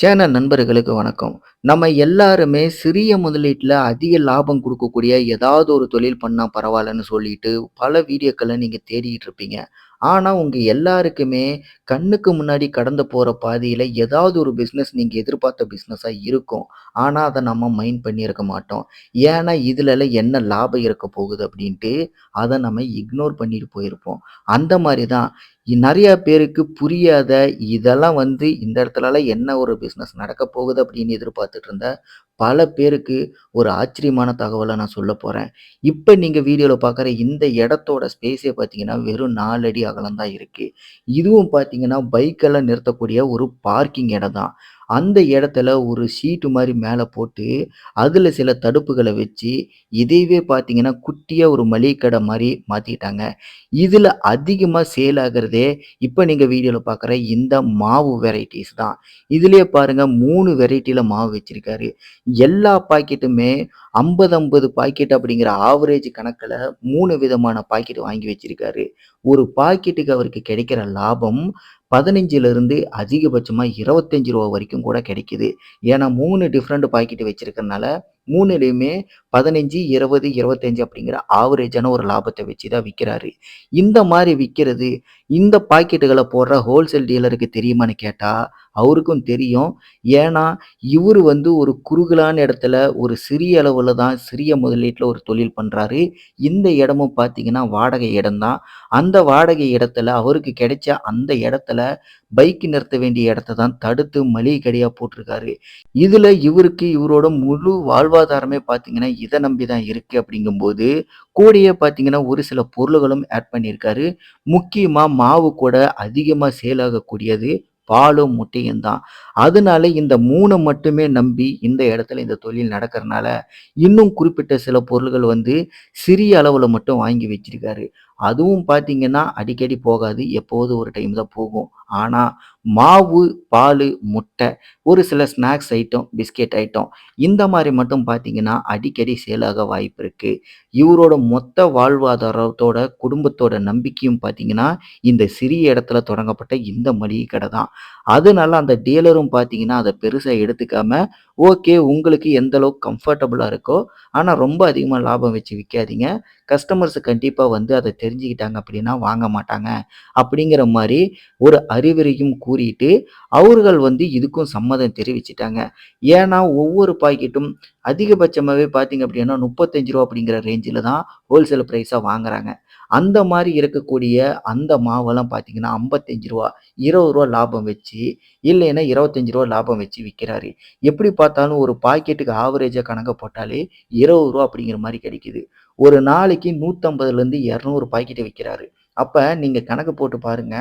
Channel நண்பர்களுக்கு வணக்கம். நம்ம எல்லாருமே சிறிய முதலீட்டுல அதிக லாபம் குடுக்கக்கூடிய ஏதாவது ஒரு தொழில் பண்ணா பரவாயில்லன்னு சொல்லிட்டு பல வீடியோக்கள நீங்க தேடிட்டு இருப்பீங்க. ஆனா, உங்க எல்லாருக்குமே கண்ணுக்கு முன்னாடி கடந்து போற பாதையில ஏதாவது ஒரு பிசினஸ் நீங்க எதிர்பார்த்த பிசினஸா இருக்கும். ஆனா, அத நம்ம மைண்ட் பண்ணியிருக்க மாட்டோம். ஏன்னா, இதுலலாம் என்ன லாபம் இருக்க போகுது அப்படின்ட்டு அத நம்ம இக்னோர் பண்ணிட்டு போயிருப்போம். அந்த மாரி தான் நெறைய பேருக்கு புரியாத இதெல்லாம் இந்த இடத்துலலாம் என்ன ஒரு பிசினஸ் நடக்க போகுது அப்படின்னு எதிர்பார்த்துட்டு இருந்த பல பேருக்கு ஒரு ஆச்சரியமான தகவல நான் சொல்லப் போறேன். இப்ப நீங்க வீடியோல பார்க்குற இந்த இடத்தோட ஸ்பேஸே பார்த்தீங்கன்னா, வெறும் 4 அடி அகலம் தான் இருக்கு. இதுவும் பார்த்தீங்கன்னா, பைக்கெல்லாம் நிறுத்தக்கூடிய ஒரு பார்க்கிங் இடம் தான். அந்த இடத்துல ஒரு ஷீட் மாரி மேல போட்டு, அதுல சில தடுப்புகள வச்சு, இதையவே பார்த்தீங்கன்னா, குட்டியா ஒரு மளிகை கடை மாரி மாத்திட்டாங்க. இதுல அதிகமா சேல் ஆகுறதே, இப்ப நீங்க வீடியோல பார்க்குற இந்த மாவு வெரைட்டீஸ் தான். இதிலேயே பாருங்க 3 வெரைட்டில மாவு வச்சிருக்காரு. எல்லா பாக்கெட்டுமே 50, 50 பாக்கெட் அப்படிங்கிற ஆவரேஜ் கணக்குல 3 விதமான பாக்கெட் வாங்கி வச்சிருக்காரு. ஒரு பாக்கெட்டுக்கு அவருக்கு கிடைக்கிற லாபம் 15லிருந்து அதிகபட்சமா ரூ. 25 வரைக்கும் கூட கிடைக்குது. ஏன்னா 3 டிஃபரண்ட் பாக்கெட் வச்சிருக்கிறனால 3லயுமே 15, 20, 25 அப்படிங்கிற ஆவரேஜான ஒரு லாபத்த வச்சு தான் விக்கிறாரு. இந்த மாரி விக்கிறது, இந்த பாக்கெட்டுகள போடுற ஹோல்சேல் டீலருக்கு தெரியுமான்னு கேட்டா, அவருக்கும் தெரியும். ஏன்னா, இவரு ஒரு குறுகலான இடத்துல ஒரு சிறிய அளவுல தான் சிறிய முதலீட்ல ஒரு தொழில் பண்றாரு. இந்த இடமும் பார்த்தீங்கன்னா, வாடகை இடம் தான். அந்த வாடகை இடத்துல அவருக்கு கிடைச்ச அந்த இடத்துல பைக் நிறுத்த வேண்டிய இடத்த தான் தடுத்து மளிகை கடையா போட்டிருக்காரு. இதுல இவருக்கு இவரோட முழு வாழ்வாதாரமே பார்த்தீங்கன்னா, இத நம்பி தான் இருக்கு அப்படிங்கும்போது, கூடயே பார்த்தீங்கன்னா, ஒரு சில பொருள்களும் ஆட் பண்ணியிருக்காரு. முக்கியமா மாவு கூட அதிகமா சேல் ஆகக்கூடியது பாலும், முட்டையும் தான். அதனால இந்த 3 மட்டுமே நம்பி இந்த இடத்துல இந்த தொழில் நடக்கிறனால, இன்னும் குறிப்பிட்ட சில பொருள்கள் சிறிய அளவுல மட்டும் வாங்கி வச்சிருக்காரு. அதுவும் பார்த்தீங்கன்னா, அடிக்கடி போகாது. எப்போவது ஒரு டைம் தான் போகும். ஆனா, மாவு, பாலு, முட்டை, ஒரு சில ஸ்நாக்ஸ் ஐட்டம், பிஸ்கட் ஐட்டம் இந்த மாரி மட்டும் பார்த்தீங்கன்னா, அடிக்கடி சேல் ஆக வாய்ப்பு இருக்கு. இவரோட மொத்த வாழ்வாதாரத்தோட, குடும்பத்தோட நம்பிக்கையும் பார்த்தீங்கன்னா, இந்த சிறிய இடத்துல தொடங்கப்பட்ட இந்த மளிகை கடை தான். அதனால அந்த டீலரும் பார்த்தீங்கன்னா, அத பெருசா எடுத்துக்காம, ஓகே உங்களுக்கு எந்த அளவுக்கு கம்ஃபர்டபுளா இருக்கோ, ஆனா ரொம்ப அதிகமா லாபம் வச்சு விக்காதீங்க. கஸ்டமர்ஸ் கண்டிப்பா அத தெரிஞ்சுக்கிட்டாங்க அப்படின்னா வாங்க மாட்டாங்க. அப்படிங்கிற மாரி ஒரு அறிவுரையும் கூறிட்டு, அவர்கள் இதுக்கும் சம்மதம் தெரிவிச்சுட்டாங்க. ஏன்னா, ஒவ்வொரு பாக்கெட்டும் அதிகபட்சமாவே பார்த்தீங்க அப்படின்னா, ரூ. 35 அப்படிங்கிற ரேஞ்சில தான் ஹோல்சேல் பிரைஸா வாங்குறாங்க. அந்த மாரி இருக்கக்கூடிய அந்த மாவெல்லாம் பார்த்தீங்கன்னா, ரூ. 55 ரூ. 20 லாபம் வச்சு, இல்லைன்னா ரூ. 25 லாபம் வச்சு விக்கிறாரு. எப்படி பார்த்தாலும் ஒரு பாக்கெட்டுக்கு ஆவரேஜா கணக்க போட்டாலே ரூ. 20 அப்படிங்கிற மாரி கிடைக்குது. ஒரு நாளைக்கு 150லேருந்து 200 பாக்கெட் விக்கிறாரு. அப்ப நீங்க கணக்கு போட்டு பாருங்க,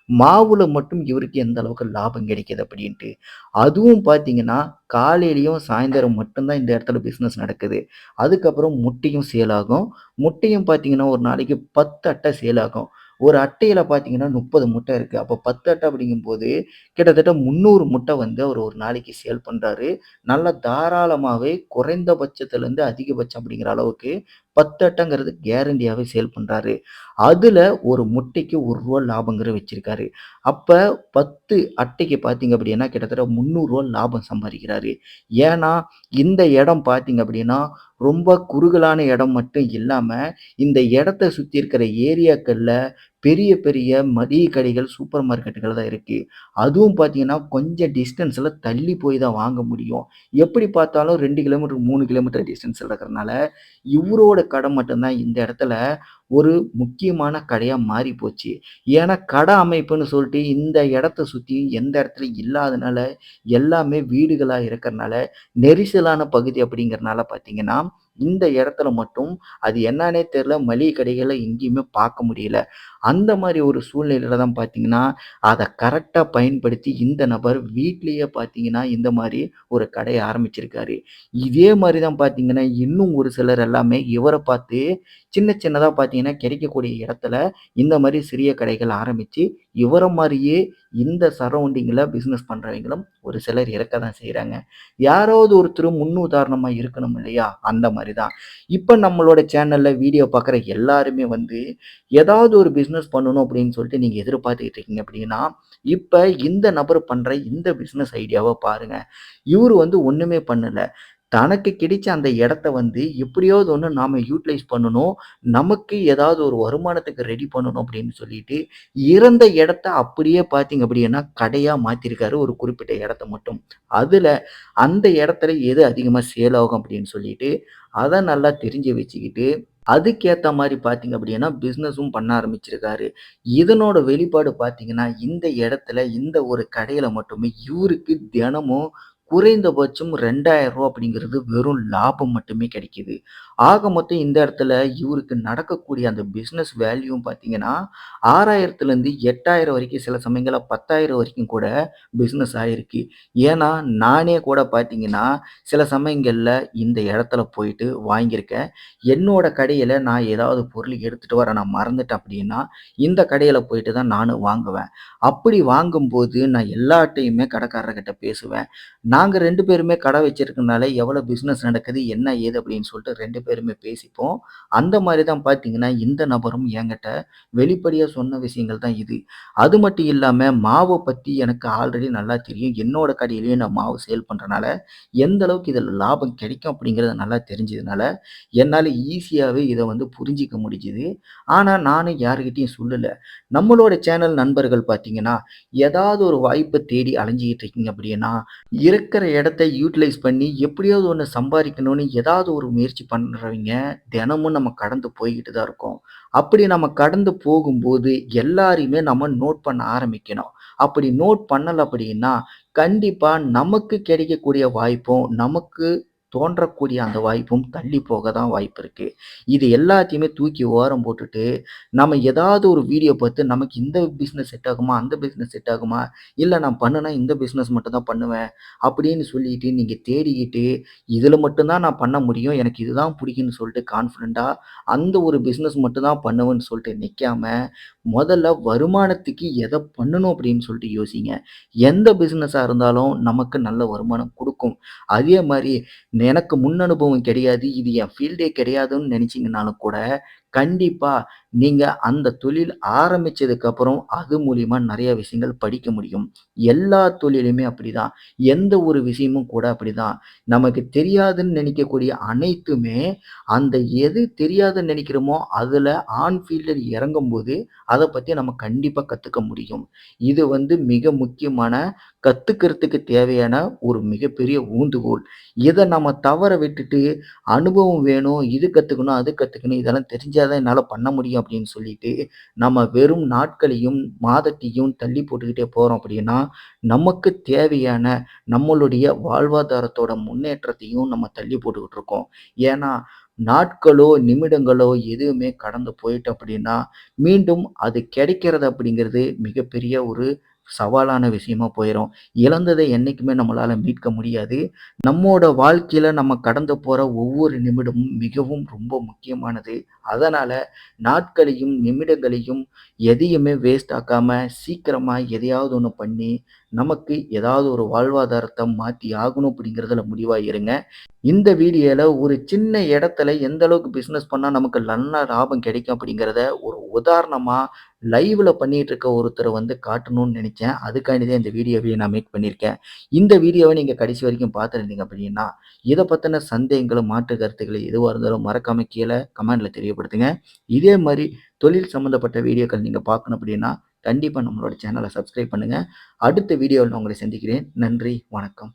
மாவுல மட்டும் இவருக்கு எந்த அளவுக்கு லாபம் கிடைக்குது அப்படின்ட்டு. அதுவும் பார்த்தீங்கன்னா, காலையிலயும் சாயந்தரம் மட்டும் தான் இந்த இடத்துல பிசினஸ் நடக்குது. அதுக்கப்புறம் முட்டையும் சேல் ஆகும். முட்டையும் பார்த்தீங்கன்னா, ஒரு நாளைக்கு 10 அட்டை சேல் ஆகும். ஒரு அட்டையில பார்த்தீங்கன்னா 30 முட்டை இருக்கு. அப்ப 10 அட்டை அப்படிங்கும்போது, கிட்டத்தட்ட 300 முட்டை அவர் ஒரு நாளைக்கு சேல் பண்றாரு. நல்லா தாராளமாவே குறைந்தபட்சத்திலருந்து அதிகபட்சம் அப்படிங்கிற அளவுக்கு 10 அட்டைங்கிறது கேரண்டியாவே சேல் பண்றாரு. அதுல ஒரு முட்டைக்கு ரூ. 1 லாபம்ங்கிறது வச்சிருக்காரு. அப்ப 10 அட்டைக்கு பார்த்தீங்க அப்படின்னா, கிட்டத்தட்ட ரூ. 300 லாபம் சம்பாரிக்கிறாரு. ஏன்னா, இந்த இடம் பார்த்தீங்க அப்படின்னா, ரொம்ப குறுகலான இடம் மட்டும் இல்லாம, இந்த இடத்த சுத்தி இருக்கிற ஏரியாக்கள்ல பெரிய பெரிய மளிகை கடைகள், சூப்பர் மார்க்கெட்டுகள் தான் இருக்கு. அதுவும் பார்த்தீங்கன்னா, கொஞ்சம் டிஸ்டன்ஸ்ல தள்ளி போய் தான் வாங்க முடியும். எப்படி பார்த்தாலும் 2 கிலோமீட்டர், 3 கிலோமீட்டர் டிஸ்டன்ஸ்ல இருக்கிறனால, இவரோட கடை மட்டும் தான் இந்த இடத்துல ஒரு முக்கியமான கடையா மாறி போச்சு. ஏன்னா, கடை அமைப்புன்னு சொல்லிட்டு இந்த இடத்த சுத்தி எந்த இடத்துலயும் இல்லாதனால, எல்லாமே வீடுகளா இருக்கறனால, நெரிசலான பகுதி அப்படிங்கிறனால பார்த்தீங்கன்னா, இந்த இடத்துல மட்டும் அது என்னான்னே தெரியல, மளிகை கடைகள எங்கேயுமே பார்க்க முடியல. அந்த மாரி ஒரு சூழ்நிலையில தான் பார்த்தீங்கன்னா, அத கரெக்ட்டா பயன்படுத்தி இந்த நபர் வீட்லயே பார்த்தீங்கன்னா, இந்த மாரி ஒரு கடைய ஆரம்பிச்சிருக்காரு. இதே மாரி தான் பார்த்தீங்கன்னா, இன்னும் ஒரு சிலர் எல்லாமே இவர பார்த்து சின்ன சின்னதா பார்த்தீங்கன்னா, கிடைக்கக்கூடிய இடத்துல இந்த மாரி சிறிய கடைகள் ஆரம்பிச்சு, இவர மாரியே இந்த சரவுண்டிங்ல பிசினஸ் பண்றவங்களும் ஒரு சிலர் இருக்க தான் செய்றாங்க. யாராவது ஒருத்தர் முன்னுதாரணமா இருக்கணும் இல்லையா? அந்த மாரி தான். இப்ப நம்மளோட சேனல்ல வீடியோ பார்க்குற எல்லாருமே ஏதாவது ஒரு பிசினஸ் பண்ணணும் அப்படின்னு சொல்லிட்டு நீங்க எதிர்பார்த்துக்கிட்டு இருக்கீங்க அப்படின்னா, இப்ப இந்த நபர் பண்ற இந்த பிசினஸ் ஐடியாவ பாருங்க. இவரு வந்து ஒண்ணுமே பண்ணல. தனக்கு கிடைச்ச அந்த இடத்த வந்து எப்படியாவது ஒண்ணு நாம யூட்டிலைஸ் பண்ணணும். நமக்கு ஏதாவது ஒரு வருமானத்துக்கு ரெடி பண்ணணும் அப்படின்னு சொல்லிட்டு, இருந்த இடத்த அப்படியே பார்த்தீங்க அப்படின்னா, கடையா மாத்திருக்காரு ஒரு குறிப்பிட்ட இடத்த மட்டும். அதுல அந்த இடத்துல எது அதிகமா சேல் ஆகும் அப்படின்னு சொல்லிட்டு, அத நல்லா தெரிஞ்சு வச்சுக்கிட்டு, அதுக்கேத்த மாரி பார்த்தீங்க அப்படின்னா, பிசினஸும் பண்ண ஆரம்பிச்சிருக்காரு. இதனோட வெளிப்பாடு பார்த்தீங்கன்னா, இந்த இடத்துல இந்த ஒரு கடையில மட்டுமே இவருக்கு தினமும் குறைந்தபட்சம் ரூ. 2000 அப்படிங்கிறது வெறும் லாபம் மட்டுமே கிடைக்குது. ஆக மொத்தம் இந்த இடத்துல இவருக்கு நடக்கக்கூடிய அந்த பிசினஸ் வேல்யூவும் பார்த்தீங்கன்னா, 6000லேருந்து 8000 வரைக்கும் சில சமயங்கள்ல 10,000 வரைக்கும் கூட பிசினஸ் ஆயிருக்கு. ஏன்னா, நானே கூட பார்த்தீங்கன்னா, சில சமயங்கள்ல இந்த இடத்துல போயிட்டு வாங்கியிருக்கேன். என்னோட கடையில நான் ஏதாவது பொருள் எடுத்துட்டு வர நான் மறந்துட்டேன் அப்படின்னா, இந்த கடையில போயிட்டு தான் நானும் வாங்குவேன். அப்படி வாங்கும்போது நான் எல்லார்ட்டயுமே கடைக்காரர்கிட்ட பேசுவேன். நாங்க 2 பேருமே கடை வச்சிருக்கனால எவ்வளோ பிசினஸ் நடக்குது, என்ன ஏது அப்படின்னு சொல்லிட்டு 2 பேருமே பேசிப்போம். அந்த மாரி தான் பார்த்தீங்கன்னா, இந்த நபரும் என்கிட்ட வெளிப்படையா சொன்ன விஷயங்கள் தான் இது. அது மட்டும் இல்லாம மாவ பத்தி எனக்கு ஆல்ரெடி நல்லா தெரியும். என்னோட கடையிலேயே நான் மாவு சேல் பண்றனால, எந்த அளவுக்கு இதில லாபம் கிடைக்கும் அப்படிங்கிறது நல்லா தெரிஞ்சதுனால, என்னால ஈஸியாவே இத வந்து புரிஞ்சுக்க முடிஞ்சுது. ஆனா நானும் யார்கிட்டயும் சொல்லல. நம்மளோட சேனல் நண்பர்கள் பார்த்தீங்கன்னா, ஏதாவது ஒரு வாய்ப்ப தேடி அலைஞ்சுகிட்டு இருக்கீங்க அப்படின்னா, இருக்கிற இடத்த யூட்டிலைஸ் பண்ணி எப்படியாவது ஒண்ணு சம்பாரிக்கணும்னு ஏதாவது ஒரு முயற்சி பண்றவைங்க தினமும் நம்ம கடந்து போய்க்கிட்டு தான் இருக்கோம். அப்படி நம்ம கடந்து போகும்போது எல்லாரையுமே நம்ம நோட் பண்ண ஆரம்பிக்கணும். அப்படி நோட் பண்ணல அப்படின்னா, கண்டிப்பா நமக்கு கிடைக்கக்கூடிய வாய்ப்பும், நமக்கு தோன்றக்கூடிய அந்த வாய்ப்பும் தள்ளி போக தான் வாய்ப்பு இருக்கு. இது எல்லாத்தையுமே தூக்கி ஓரம் போட்டுட்டு, நம்ம ஏதாவது ஒரு வீடியோ பார்த்து நமக்கு இந்த பிசினஸ் செட் ஆகுமா? அந்த பிசினஸ் செட் ஆகுமா? இல்ல நான் பண்ணுனா இந்த பிசினஸ் மட்டும் தான் பண்ணுவேன். அப்படின்னு சொல்லிட்டு நீங்க தேடிக்கிட்டு, இதில மட்டும் தான் நான் பண்ண முடியும். எனக்கு இதுதான் பிடிக்கும்னு சொல்லிட்டு கான்ஃபிடென்ட்டா அந்த ஒரு பிசினஸ் மட்டும் தான் பண்ணுவேன்னு சொல்லிட்டு நிக்காம, முதல்ல வருமானத்துக்கு எத பண்ணணும் அப்படின்னு சொல்லிட்டு யோசிங்க. எந்த பிசினஸா இருந்தாலும் நமக்கு நல்ல வருமானம் குடுக்கும். அதே மாரி எனக்கு முன் அனுபவம் கிடையாது. இது என் ஃபீல்டே கிடையாதுன்னு நினைச்சீங்கனாலும் கூட, கண்டிப்பா நீங்க அந்த தொழில் ஆரம்பிச்சதுக்கு அப்புறம் அது மூலியமா நெறைய விஷயங்கள் படிக்க முடியும். எல்லா தொழிலுமே அப்படிதான். எந்த ஒரு விஷயமும் கூட அப்படிதான். நமக்கு தெரியாதுன்னு நினைக்கக்கூடிய அனைத்துமே, அந்த எது தெரியாதுன்னு நினைக்கிறோமோ, அதுல ஆன் ஃபீல்டுல இறங்கும்போது, அத பத்தி நம்ம கண்டிப்பா கத்துக்க முடியும். இது வந்து மிக முக்கியமான கத்துக்கிறதுக்கு தேவையான ஒரு மிகப்பெரிய ஊந்துகோல். இத நம்ம தவற விட்டுட்டு, அனுபவம் வேணும், இது கத்துக்கணும், அது கத்துக்கணும், இதெல்லாம் தெரிஞ்சா தான் என்னால பண்ண முடியும் அப்படின்னு சொல்லிட்டு, நம்ம வெறும் நாட்களையும், மாதத்தையும் தள்ளி போட்டுக்கிட்டே போறோம் அப்படின்னா, நமக்கு தேவையான நம்மளுடைய வாழ்வாதாரத்தோட முன்னேற்றத்தையும் நம்ம தள்ளி போட்டுக்கிட்டு இருக்கோம். ஏன்னா, நாட்களோ, நிமிடங்களோ எதுவுமே கடந்து போயிட்டு அப்படின்னா, மீண்டும் அது கிடைக்கிறது அப்படிங்கிறது மிகப்பெரிய ஒரு சவாலான விஷயமா போயிரும். இழந்தத என்னைக்குமே நம்மளால மீட்க முடியாது. நம்மோட வாழ்க்கையில நம்ம கடந்து போற ஒவ்வொரு நிமிடமும் மிகவும் ரொம்ப முக்கியமானது. அதனால நாட்களையும், நிமிடங்களையும் எதையுமே வேஸ்ட் ஆக்காம சீக்கிரமா எதையாவது ஒண்ணு பண்ணி, நமக்கு ஏதாவது ஒரு வாழ்வாதாரத்த மாத்தி ஆகணும் அப்படிங்கிறதுல முடிவா இருங்க. இந்த வீடியோல ஒரு சின்ன இடத்துல எந்த அளவுக்கு பிசினஸ் பண்ணா நமக்கு நல்ல லாபம் கிடைக்கும் அப்படிங்கிறத ஒரு உதாரணமா லைவ்ல பண்ணிட்டு இருக்க ஒருத்தர வந்து காட்டணும்னு நினைச்சேன். அதுக்காண்டி தான் இந்த வீடியோவையே நான் மேக் பண்ணியிருக்கேன். இந்த வீடியோவ நீங்க கடைசி வரைக்கும் பார்த்திருந்தீங்க அப்படின்னா, இத பத்தின சந்தேகங்களும், மாற்று கருத்துக்கள் எதுவா இருந்தாலும் மறக்காம கீழ கமெண்ட்ல தெரியப்படுத்துங்க. இதே மாரி தொழில் சம்மந்தப்பட்ட வீடியோக்கள் நீங்க பார்க்கணும் அப்படின்னா, கண்டிப்பா நம்மளோட சேனல சப்ஸ்கிரைப் பண்ணுங்க. அடுத்த வீடியோல நான் உங்களை சந்திக்கிறேன். நன்றி, வணக்கம்.